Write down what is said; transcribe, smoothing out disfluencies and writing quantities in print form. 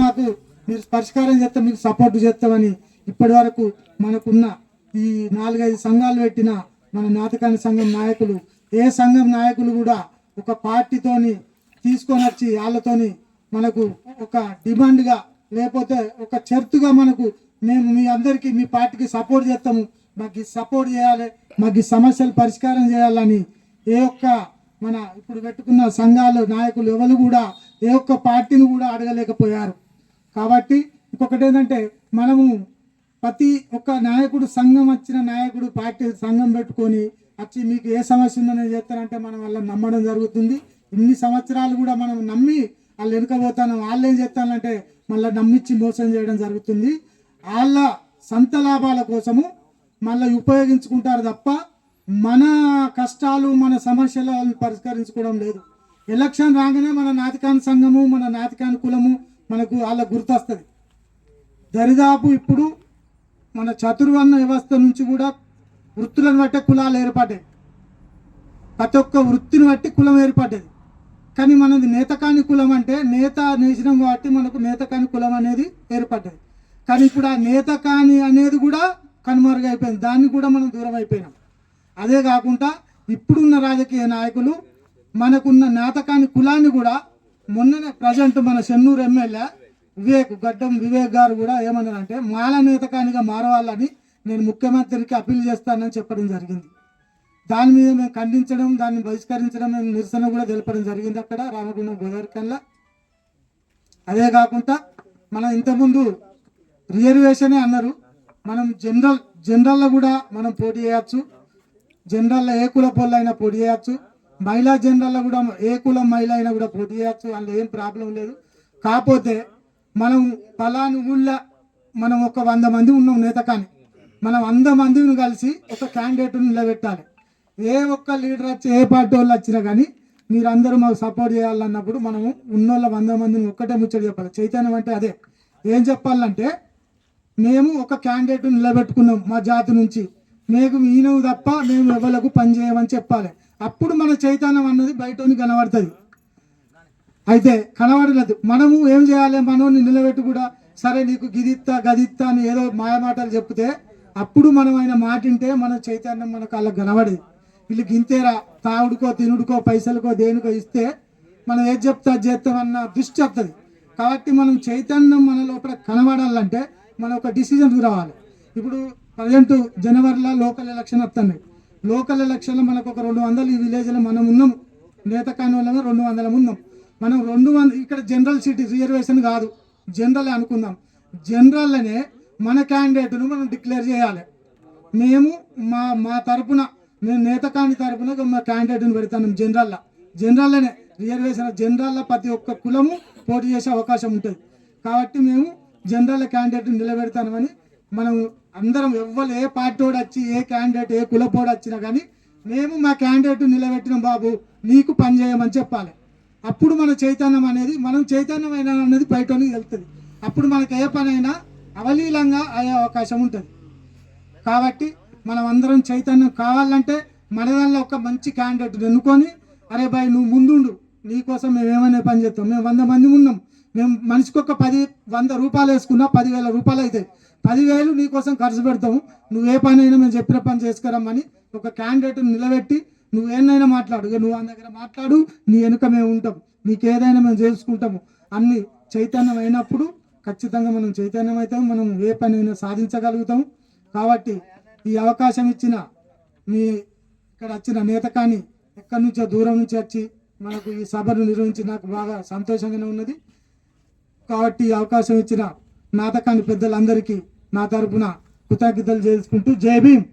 మాకు మీరు పరిష్కారం చేస్తాం, మీకు సపోర్ట్ చేస్తామని ఇప్పటి వరకు మనకున్న ఈ 4-5 సంఘాలు పెట్టిన మన నాతకాని సంఘం నాయకులు, ఏ సంఘం నాయకులు కూడా ఒక పార్టీతోని తీసుకొని వచ్చి వాళ్ళతోని మనకు ఒక డిమాండ్గా లేకపోతే ఒక చర్తుగా మనకు మేము మీ అందరికీ మీ పార్టీకి సపోర్ట్ చేస్తాము, మాకు సపోర్ట్ చేయాలి, మాకు సమస్యలు పరిష్కారం చేయాలని ఏ ఒక్క మన ఇప్పుడు పెట్టుకున్న సంఘాలు నాయకులు ఎవరు కూడా ఏ ఒక్క పార్టీని కూడా అడగలేకపోయారు. కాబట్టి ఇంకొకటి ఏంటంటే మనము ప్రతి ఒక్క నాయకుడు సంఘం వచ్చిన నాయకుడు పార్టీ సంఘం పెట్టుకొని వచ్చి మీకు ఏ సమస్య ఉందని చేస్తారంటే మనం వాళ్ళని నమ్మడం జరుగుతుంది. ఇన్ని సంవత్సరాలు కూడా మనం నమ్మి వాళ్ళు వెనుకపోతాను, వాళ్ళు ఏం చేస్తానంటే మళ్ళీ నమ్మించి మోసం చేయడం జరుగుతుంది. వాళ్ళ సొంత లాభాల కోసము మళ్ళీ ఉపయోగించుకుంటారు తప్ప మన కష్టాలు మన సమస్యలను పరిష్కరించుకోవడం లేదు. ఎలక్షన్ రాగానే మన నాతకాని సంఘము మన నాతకాని కులము మనకు వాళ్ళ గుర్తొస్తుంది. దరిదాపు ఇప్పుడు మన చతుర్వర్ణ వ్యవస్థ నుంచి కూడా వృత్తులను బట్టే కులాలు ఏర్పడ్డాయి, ప్రతి ఒక్క వృత్తిని బట్టి కులం ఏర్పడ్డది. కానీ మనది నేతకాని కులం అంటే నేత నేసినాం కాబట్టి మనకు నేతకాని కులం అనేది ఏర్పడ్డది. కానీ ఇప్పుడు ఆ నేతకాని అనేది కూడా కనుమరుగైపోయింది, దాన్ని కూడా మనం దూరం అయిపోయినాం. అదే కాకుండా ఇప్పుడున్న రాజకీయ నాయకులు మనకున్న నేతకాని కులాన్ని కూడా మొన్ననే ప్రజెంట్ మన చెన్నూరు ఎమ్మెల్యే గడ్డం వివేక్ గారు కూడా ఏమన్నారంటే మాల నేతకానిగా మారవాలని నేను ముఖ్యమంత్రికి అప్పీల్ చేస్తానని చెప్పడం జరిగింది. దాని మీద మేము ఖండించడం, దాన్ని బహిష్కరించడం, మేము నిరసన కూడా తెలపడం జరిగింది అక్కడ రామగుండం గోదావరికల్లా. అదే కాకుండా మనం ఇంతకుముందు రిజర్వేషనే అన్నారు, మనం జనరల్లో కూడా మనం పోటీ చేయవచ్చు, జనరల్లో ఏ కుల పోళ్ళు అయినా పోటీ చేయవచ్చు, మహిళా జనరల్లో కూడా ఏ కులం మహిళ అయినా కూడా పోటీ చేయవచ్చు, అందులో ఏం ప్రాబ్లం లేదు. కాకపోతే మనం పలాని ఊళ్ళో మనం ఒక 100 మంది ఉన్నాం నేతకాని, మనం 100 మందిని కలిసి ఒక క్యాండిడేట్ని నిలబెట్టాలి. ఏ ఒక్క లీడర్ వచ్చి ఏ పార్టీ వాళ్ళు వచ్చినా కానీ మీరందరూ మాకు సపోర్ట్ చేయాలన్నప్పుడు మనము ఉన్నోళ్ళ 100 మందిని ఒక్కటే ముచ్చట చెప్పాలి. చైతన్యం అంటే అదే. ఏం చెప్పాలంటే మేము ఒక క్యాండిడేట్ నిలబెట్టుకున్నాం మా జాతి నుంచి, మేము ఈయనవు తప్ప మేము ఎవరికి పని చేయమని చెప్పాలి. అప్పుడు మన చైతన్యం అన్నది బయటని కనబడుతుంది. అయితే కనబడలేదు. మనము ఏం చేయాలి, మనోని నిలబెట్టి కూడా సరే నీకు గిదిత్తా గదిత్తా అని ఏదో మాయమాటలు చెప్తే అప్పుడు మనం ఆయన మాటింటే మన చైతన్యం మనకు వాళ్ళకి కనబడేది. వీళ్ళు గింతేరా తాగుడుకో తినుడుకో పైసలకో దేనికో ఇస్తే మనం ఏది చెప్తా చేస్తామన్న దృష్టి వస్తుంది. కాబట్టి మనం చైతన్యం మన లోపల కనబడాలంటే మనం ఒక డిసిజన్కి రావాలి. ఇప్పుడు ప్రజెంట్ జనవరిలో లోకల్ ఎలక్షన్ వస్తున్నాయి. లోకల్ ఎలక్షన్లో మనకు ఒక 200 ఈ విలేజ్లో మనం ఉన్నాం, నేతకాని వాళ్ళమే 200 ఉన్నాం. మనం 200 ఇక్కడ జనరల్ సీట్ రిజర్వేషన్ కాదు, జనరల్ అనుకుందాం. జనరల్లోనే మన క్యాండిడేట్ను మనం డిక్లేర్ చేయాలి. మేము మా తరపున నేను నేతకాని తరపున మా క్యాండిడేట్ని పెడతాను. జనరల్లోనే రిజర్వేషన్ జనరల్లో ప్రతి ఒక్క కులము పోటీ చేసే అవకాశం ఉంటుంది. కాబట్టి మేము జనరల్ క్యాండిడేట్ని నిలబెడతామని మనం అందరం ఎవ్వరు ఏ పార్టీ వాడు వచ్చి ఏ క్యాండిడేట్ ఏ కులపోడు వచ్చినా కానీ మేము మా క్యాండిడేట్ నిలబెట్టినాం బాబు నీకు పని చేయమని చెప్పాలి. అప్పుడు మన చైతన్యం అనేది మనం చైతన్యమైన అనేది బయటకి వెళ్తుంది. అప్పుడు మనకు ఏ పని అయినా అవలీలంగా అయ్యే అవకాశం ఉంటుంది. కాబట్టి మనం అందరం చైతన్యం కావాలంటే మన దానిలో ఒక మంచి క్యాండిడేట్ ఎన్నుకొని అరే బాయ్ నువ్వు ముందుండు, నీకోసం మేము ఏమైనా పని చేస్తాం, మేము 100 మంది ఉన్నాం, మేము మనిషికి ఒక 100 రూపాయలు వేసుకున్నా 10,000 రూపాయలు అవుతాయి, 10,000 నీకోసం ఖర్చు పెడతాము, నువ్వు ఏ పని అయినా మేము చెప్పిన పని చేసుకురమ్మని ఒక క్యాండిడేట్ని నిలబెట్టి నువ్వేనైనా మాట్లాడు, నువ్వు మన దగ్గర మాట్లాడు, నీ వెనుక మేము ఉంటాం, నీకు ఏదైనా మేము చేసుకుంటాము అన్ని చైతన్యం అయినప్పుడు ఖచ్చితంగా మనం చైతన్యం అవుతాం, మనం ఏ పని అయినా సాధించగలుగుతాం. కాబట్టి ఈ అవకాశం ఇచ్చిన మీ ఇక్కడ వచ్చిన నేతకాని ఎక్కడి నుంచో దూరం నుంచి వచ్చి మనకు ఈ సభను నిర్వహించి నాకు బాగా సంతోషంగానే ఉన్నది. కాబట్టి ఈ అవకాశం ఇచ్చిన నాతకాని పెద్దలందరికీ నా తరపున కృతజ్ఞతలు చేసుకుంటూ జై భీమ్.